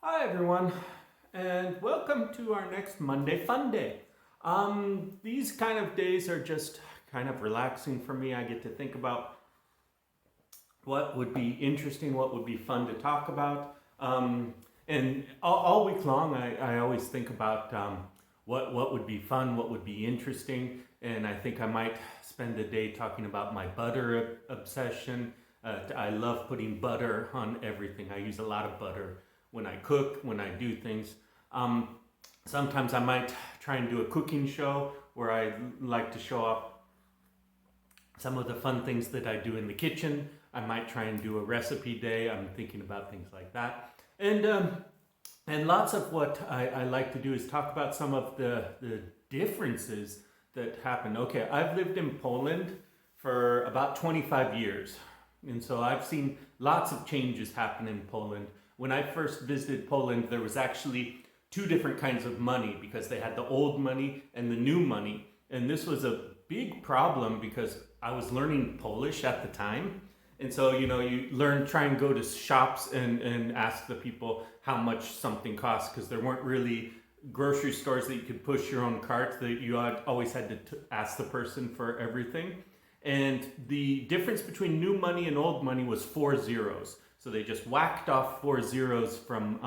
Hi everyone, and welcome to our next Monday Fun Day. These kind of days are just kind of relaxing for me. I get to think about what would be interesting, what would be fun to talk about. And all week long, I always think about what would be fun, what would be interesting. And I think I might spend the day talking about my butter obsession. I love putting butter on everything. I use a lot of butter when I cook, when I do things. Um, Sometimes I might try and do a cooking show where I like to show off some of the fun things that I do in the kitchen. I might try and do a recipe day. I'm thinking about things like that. And lots of what I like to do is talk about some of the differences that happen. Okay, I've lived in Poland for about 25 years. And so I've seen lots of changes happen in Poland. When I first visited Poland, there was actually two different kinds of money because they had the old money and the new money. And this was a big problem because I was learning Polish at the time. And so, you learn, try and go to shops and ask the people how much something costs because there weren't really grocery stores that you could push your own cart, that you always had to ask the person for everything. And the difference between new money and old money was 4 zeros. So they just whacked off 4 zeros from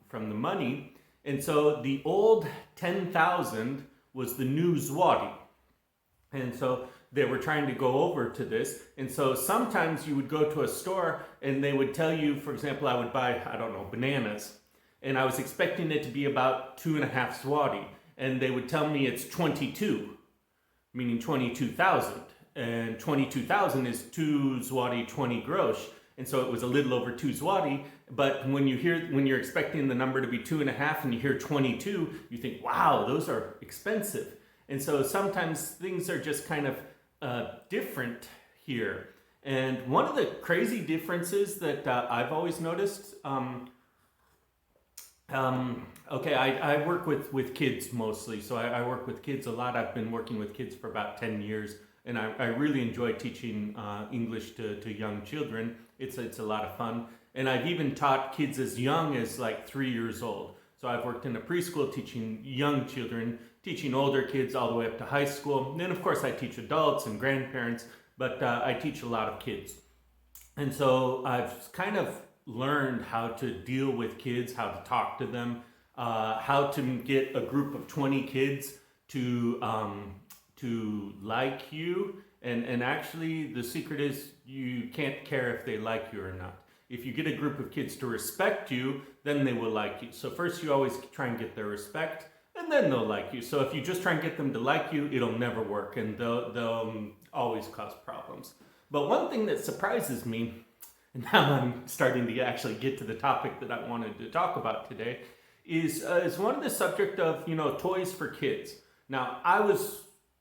the money. And so the old 10,000 was the new zloty. And so they were trying to go over to this. And so sometimes you would go to a store and they would tell you, for example, I would buy, I don't know, bananas. And I was expecting it to be about 2.5 zloty. And they would tell me it's 22, meaning 22,000. And 22,000 is 2 zloty 20 grosz. And so it was a little over 2 zloty. But when you're expecting the number to be 2.5 and you hear 22, you think, wow, those are expensive. And so sometimes things are just kind of different here. And one of the crazy differences that I've always noticed, okay, I work with kids mostly. So I work with kids a lot. I've been working with kids for about 10 years. And I really enjoy teaching English to young children. It's a lot of fun. And I've even taught kids as young as like 3 years old. So I've worked in a preschool teaching young children, teaching older kids all the way up to high school. And then of course I teach adults and grandparents, but I teach a lot of kids. And so I've kind of learned how to deal with kids, how to talk to them, how to get a group of 20 kids to like you. And actually the secret is you can't care if they like you or not. If you get a group of kids to respect you, then they will like you. So first you always try and get their respect, and then they'll like you. So if you just try and get them to like you, it'll never work, and they'll always cause problems. But one thing that surprises me, and now I'm starting to actually get to the topic that I wanted to talk about today, is one of the subject of toys for kids. Now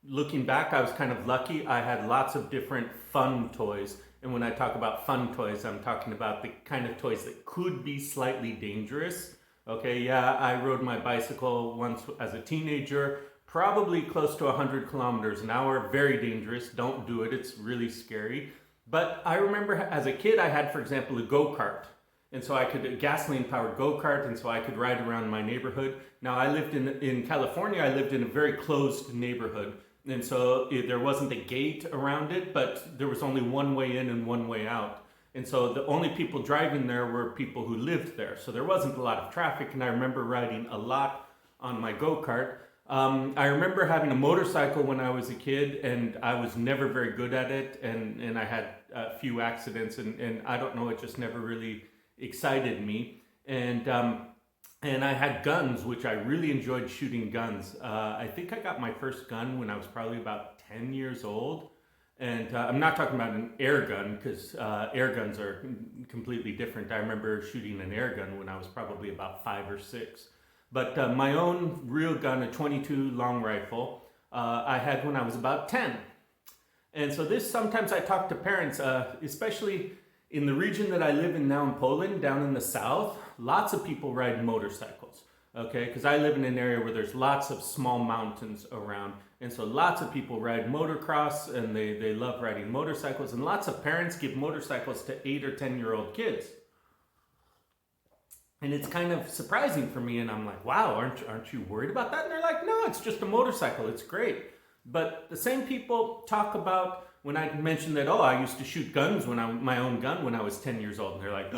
looking back, I was kind of lucky. I had lots of different fun toys. And when I talk about fun toys, I'm talking about the kind of toys that could be slightly dangerous. Okay, yeah, I rode my bicycle once as a teenager, probably close to 100 kilometers an hour. Very dangerous. Don't do it. It's really scary. But I remember as a kid, I had, for example, a go-kart. And so a gasoline-powered go-kart, and so I could ride around my neighborhood. Now, I lived in California. I lived in a very closed neighborhood. And so there wasn't a gate around it, but there was only one way in and one way out. And so the only people driving there were people who lived there. So there wasn't a lot of traffic, and I remember riding a lot on my go-kart. I remember having a motorcycle when I was a kid, and I was never very good at it, and I had a few accidents, and I don't know, it just never really excited me. And I had guns, which I really enjoyed shooting guns. I think I got my first gun when I was probably about 10 years old. And I'm not talking about an air gun because air guns are completely different. I remember shooting an air gun when I was probably about 5 or 6. But my own real gun, a 22 long rifle, I had when I was about 10. And so sometimes I talk to parents, especially in the region that I live in now in Poland, down in the south, lots of people ride motorcycles, okay? Because I live in an area where there's lots of small mountains around. And so lots of people ride motocross, and they love riding motorcycles. And lots of parents give motorcycles to 8 or 10-year-old kids. And it's kind of surprising for me, and I'm like, wow, aren't you worried about that? And they're like, no, it's just a motorcycle, it's great. But the same people talk about when I mentioned that, oh, I used to shoot guns my own gun when I was 10 years old, and they're like,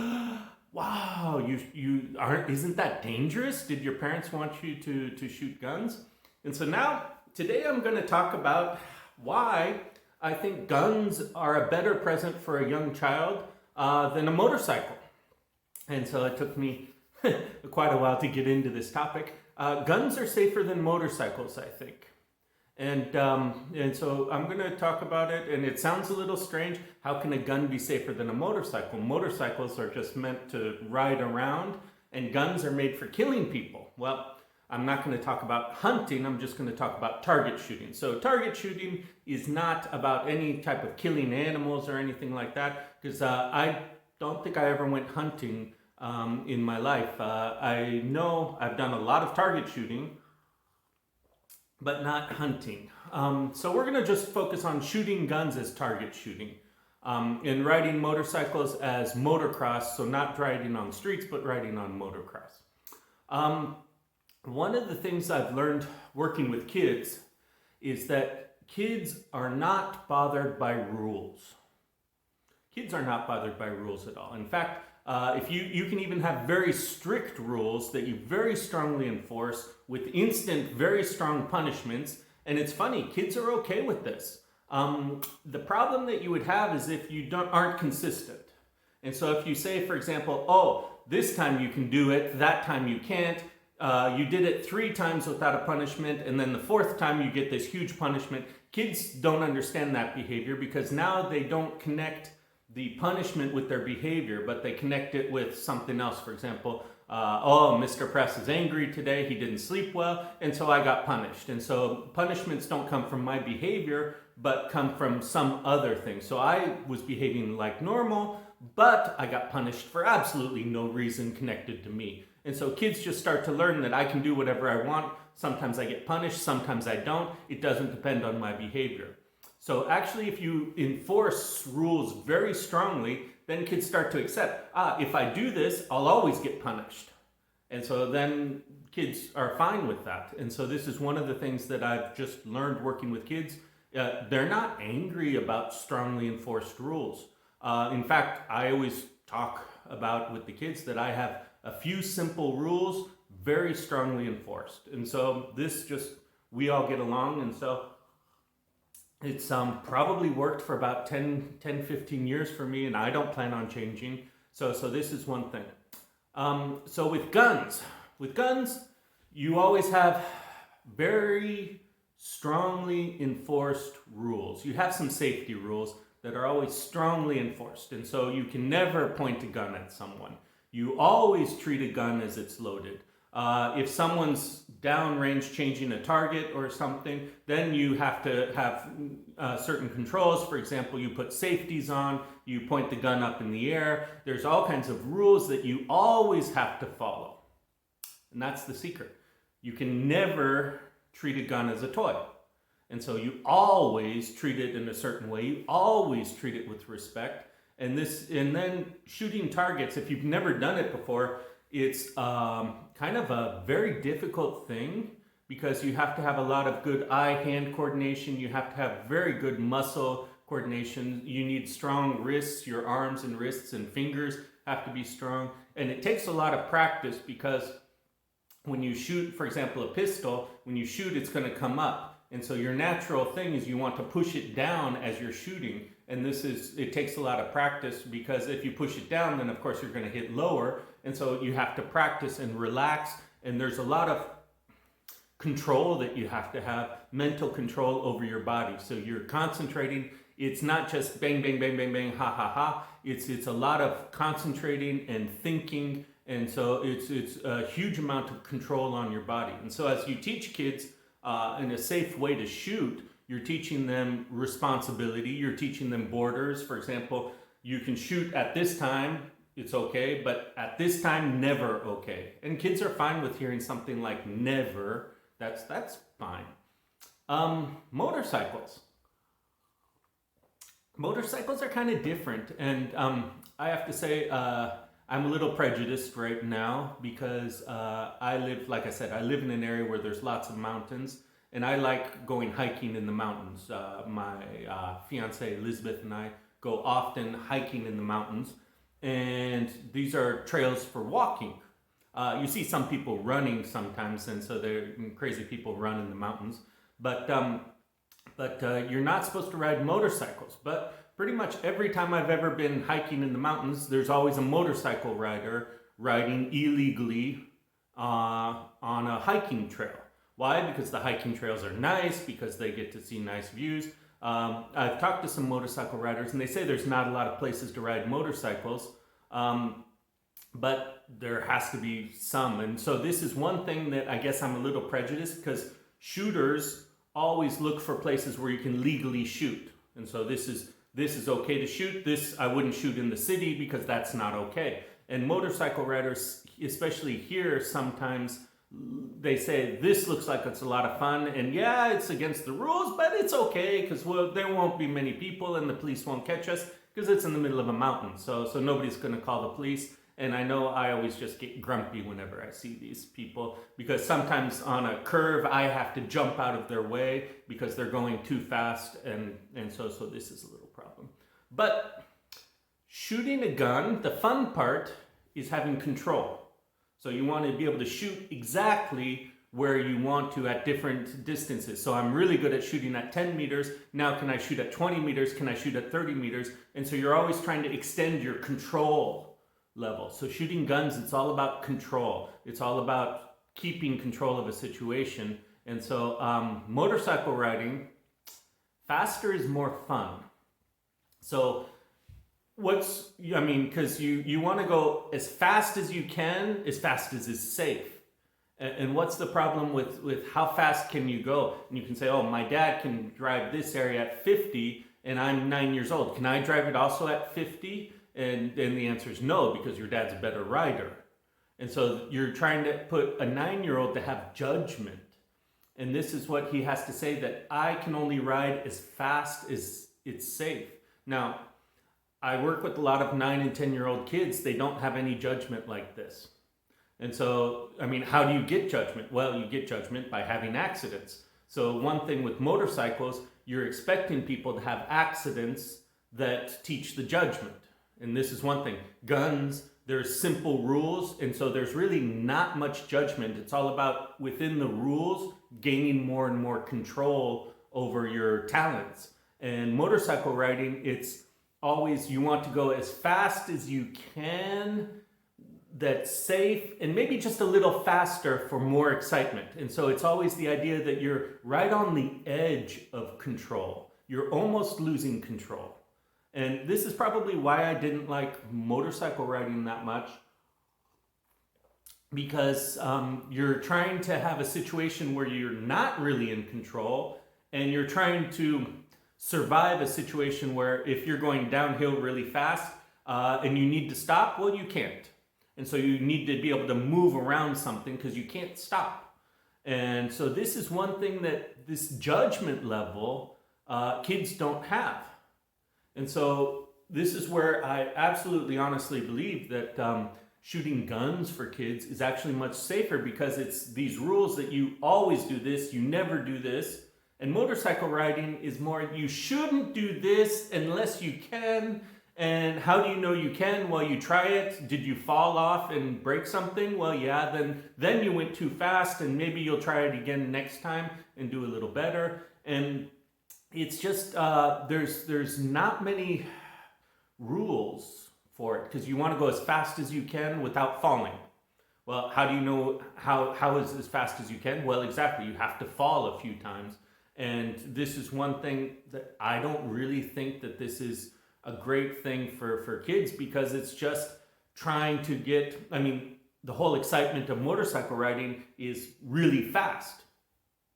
wow, you aren't, isn't that dangerous? Did your parents want you to shoot guns? And so now, today I'm going to talk about why I think guns are a better present for a young child than a motorcycle. And so it took me quite a while to get into this topic. Guns are safer than motorcycles, I think. And so I'm going to talk about it, and it sounds a little strange. How can a gun be safer than a motorcycle? Motorcycles are just meant to ride around, and guns are made for killing people. Well, I'm not going to talk about hunting, I'm just going to talk about target shooting. So target shooting is not about any type of killing animals or anything like that, because I don't think I ever went hunting in my life. I know I've done a lot of target shooting, but not hunting. So we're gonna just focus on shooting guns as target shooting, and riding motorcycles as motocross, so not riding on streets, but riding on motocross. One of the things I've learned working with kids is that kids are not bothered by rules. Kids are not bothered by rules at all. In fact, if you can even have very strict rules that you very strongly enforce with instant, very strong punishments. And it's funny, kids are okay with this. The problem that you would have is if you aren't consistent. And so if you say, for example, oh, this time you can do it, that time you can't. You did it 3 times without a punishment, and then the 4th time you get this huge punishment. Kids don't understand that behavior because now they don't connect the punishment with their behavior, but they connect it with something else. For example, oh, Mr. Press is angry today, he didn't sleep well, and so I got punished. And so punishments don't come from my behavior, but come from some other thing. So I was behaving like normal, but I got punished for absolutely no reason connected to me. And so kids just start to learn that I can do whatever I want. Sometimes I get punished, sometimes I don't. It doesn't depend on my behavior. So actually, if you enforce rules very strongly, then kids start to accept, if I do this, I'll always get punished. And so then kids are fine with that. And so this is one of the things that I've just learned working with kids. They're not angry about strongly enforced rules. In fact, I always talk about with the kids that I have a few simple rules very strongly enforced. And so this just, we all get along. And so it's probably worked for about 10, 15 years for me, and I don't plan on changing. So this is one thing. So with guns, you always have very strongly enforced rules. You have some safety rules that are always strongly enforced. And so you can never point a gun at someone. You always treat a gun as it's loaded. If someone's downrange changing a target or something, then you have to have certain controls. For example, you put safeties on, you point the gun up in the air. There's all kinds of rules that you always have to follow. And that's the secret. You can never treat a gun as a toy. And so you always treat it in a certain way. You always treat it with respect. And then shooting targets, if you've never done it before, it's kind of a very difficult thing because you have to have a lot of good eye-hand coordination. You have to have very good muscle coordination. You need strong wrists. Your arms and wrists and fingers have to be strong. And it takes a lot of practice because when you shoot, for example, a pistol, when you shoot, it's going to come up. And so your natural thing is you want to push it down as you're shooting. And it takes a lot of practice because if you push it down, then of course you're going to hit lower. And so you have to practice and relax. And there's a lot of control that you have to have, mental control over your body. So you're concentrating. It's not just bang, bang, bang, bang, bang, ha, ha, ha. It's a lot of concentrating and thinking. And so it's a huge amount of control on your body. And so as you teach kids in a safe way to shoot, you're teaching them responsibility. You're teaching them borders. For example, you can shoot at this time, it's okay, but at this time, never okay. And kids are fine with hearing something like never. That's fine. Motorcycles. Motorcycles are kind of different. And I have to say, I I'm a little prejudiced right now because I live, like I said, I live in an area where there's lots of mountains, and I like going hiking in the mountains. My fiance Elizabeth and I go often hiking in the mountains, and these are trails for walking. You see some people running sometimes, and so they're crazy people run in the mountains. But you're not supposed to ride motorcycles. But pretty much every time I've ever been hiking in the mountains, there's always a motorcycle rider riding illegally on a hiking trail. Why? Because the hiking trails are nice, because they get to see nice views. I've talked to some motorcycle riders, and they say there's not a lot of places to ride motorcycles, but there has to be some. And so this is one thing that I guess I'm a little prejudiced, because shooters always look for places where you can legally shoot. And so this is okay to shoot. This I wouldn't shoot in the city because that's not okay. And motorcycle riders, especially here, sometimes they say this looks like it's a lot of fun, and yeah, it's against the rules, but it's okay because there won't be many people and the police won't catch us because it's in the middle of a mountain. So nobody's going to call the police. And I know I always just get grumpy whenever I see these people, because sometimes on a curve I have to jump out of their way because they're going too fast, and so this is a little problem. But shooting a gun, the fun part is having control. So you want to be able to shoot exactly where you want to at different distances. So I'm really good at shooting at 10 meters. Now can I shoot at 20 meters? Can I shoot at 30 meters? And so you're always trying to extend your control level. So shooting guns, it's all about control. It's all about keeping control of a situation. And so motorcycle riding, faster is more fun. So because you want to go as fast as you can, as fast as is safe. And what's the problem with how fast can you go? And you can say, oh, my dad can drive this area at 50 and I'm 9 years old. Can I drive it also at 50? And the answer is no, because your dad's a better rider. And so you're trying to put a 9-year-old to have judgment. And this is what he has to say, that I can only ride as fast as it's safe. Now, I work with a lot of 9 and 10-year-old kids. They don't have any judgment like this. And so, how do you get judgment? Well, you get judgment by having accidents. So one thing with motorcycles, you're expecting people to have accidents that teach the judgment. And this is one thing. Guns, there's simple rules, and so there's really not much judgment. It's all about, within the rules, gaining more and more control over your talents. And motorcycle riding, it's always, you want to go as fast as you can, that's safe, and maybe just a little faster for more excitement. And so it's always the idea that you're right on the edge of control. You're almost losing control. And this is probably why I didn't like motorcycle riding that much, because you're trying to have a situation where you're not really in control, and you're trying to survive a situation where if you're going downhill really fast and you need to stop, well, you can't. And so you need to be able to move around something because you can't stop. And so this is one thing that this judgment level kids don't have. And so this is where I absolutely honestly believe that shooting guns for kids is actually much safer, because it's these rules that you always do this, you never do this. And motorcycle riding is more, you shouldn't do this unless you can. And how do you know you can? Well, you try it. Did you fall off and break something? Well, yeah, then you went too fast, and maybe you'll try it again next time and do a little better. And it's just, there's not many rules for it, because you want to go as fast as you can without falling. Well, how do you know how is as fast as you can? Well, exactly, you have to fall a few times. And this is one thing that I don't really think that this is a great thing for kids, because it's just trying to get, the whole excitement of motorcycle riding is really fast.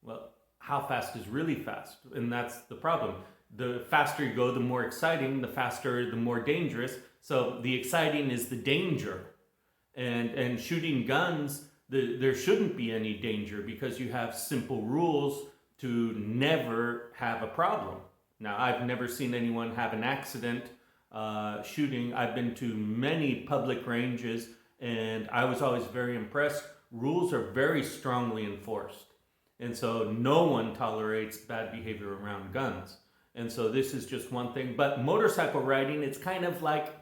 Well, how fast is really fast? And that's the problem. The faster you go, the more exciting. The faster, the more dangerous. So the exciting is the danger. And shooting guns, there shouldn't be any danger, because you have simple rules to never have a problem. Now, I've never seen anyone have an accident shooting. I've been to many public ranges, and I was always very impressed. Rules are very strongly enforced, and so no one tolerates bad behavior around guns. And so this is just one thing. But motorcycle riding, it's kind of like,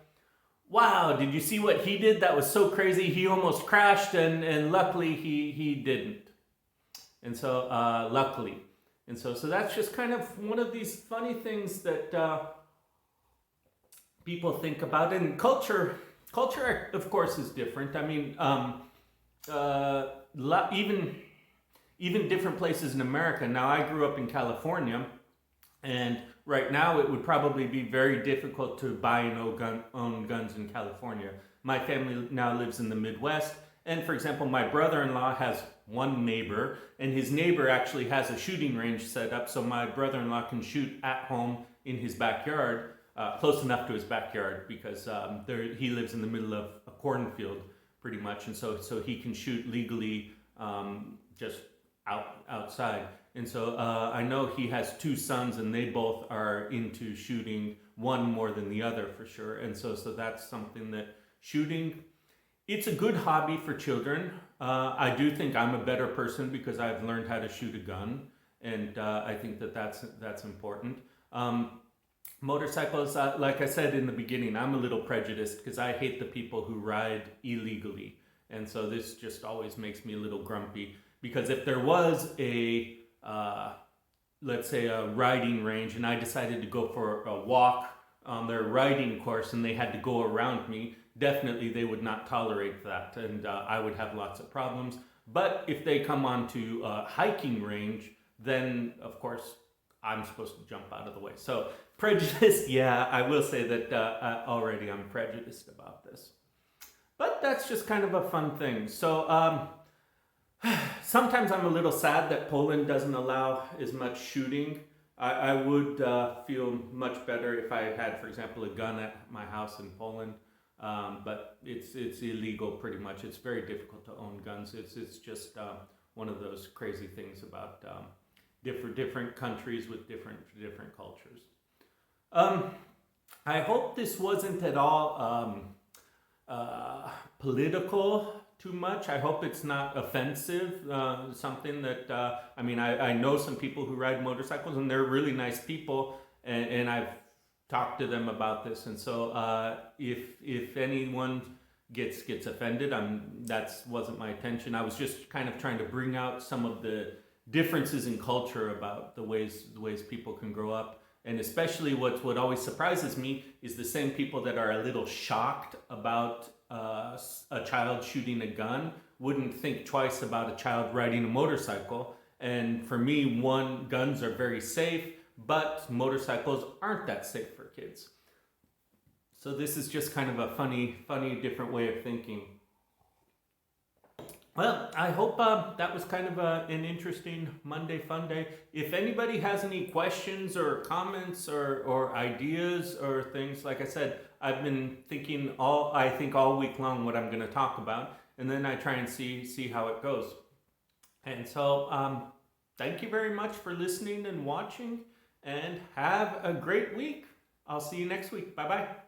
wow, did you see what he did? That was so crazy. He almost crashed, and luckily he didn't. And so luckily. And so that's just kind of one of these funny things that people think about. And culture, of course, is different. I mean, even different places in America. Now, I grew up in California, and right now it would probably be very difficult to buy and own guns in California. My family now lives in the Midwest, and for example, my brother-in-law has one neighbor, and his neighbor actually has a shooting range set up, so my brother-in-law can shoot at home in his backyard, close enough to his backyard, because he lives in the middle of a cornfield pretty much, and so he can shoot legally just outside. And so I know he has two sons, and they both are into shooting, one more than the other for sure. And so that's something that shooting, it's a good hobby for children. I do think I'm a better person because I've learned how to shoot a gun, and I think that's important. Motorcycles, like I said in the beginning, I'm a little prejudiced because I hate the people who ride illegally. And so this just always makes me a little grumpy, because if there was let's say a riding range, and I decided to go for a walk on their riding course and they had to go around me, definitely they would not tolerate that, and I would have lots of problems. But if they come onto a hiking range, then of course I'm supposed to jump out of the way. So prejudice, yeah, I will say that already I'm prejudiced about this. But that's just kind of a fun thing. So sometimes I'm a little sad that Poland doesn't allow as much shooting. I would feel much better if I had, for example, a gun at my house in Poland. But it's illegal pretty much. It's very difficult to own guns. It's just one of those crazy things about different countries with different cultures. I hope this wasn't at all political too much. I hope it's not offensive. Something that I mean, I know some people who ride motorcycles, and they're really nice people, and I've talked to them about this. And so if anyone gets offended, that wasn't my intention. I was just kind of trying to bring out some of the differences in culture about the ways people can grow up. And especially what always surprises me is the same people that are a little shocked about a child shooting a gun wouldn't think twice about a child riding a motorcycle. And for me, guns are very safe, but motorcycles aren't that safe for kids. So this is just kind of a funny, different way of thinking. Well, I hope that was kind of an interesting Monday Funday. If anybody has any questions or comments or ideas or things, like I said, I've been thinking all week long what I'm going to talk about, and then I try and see how it goes. And so thank you very much for listening and watching, and have a great week. I'll see you next week. Bye-bye.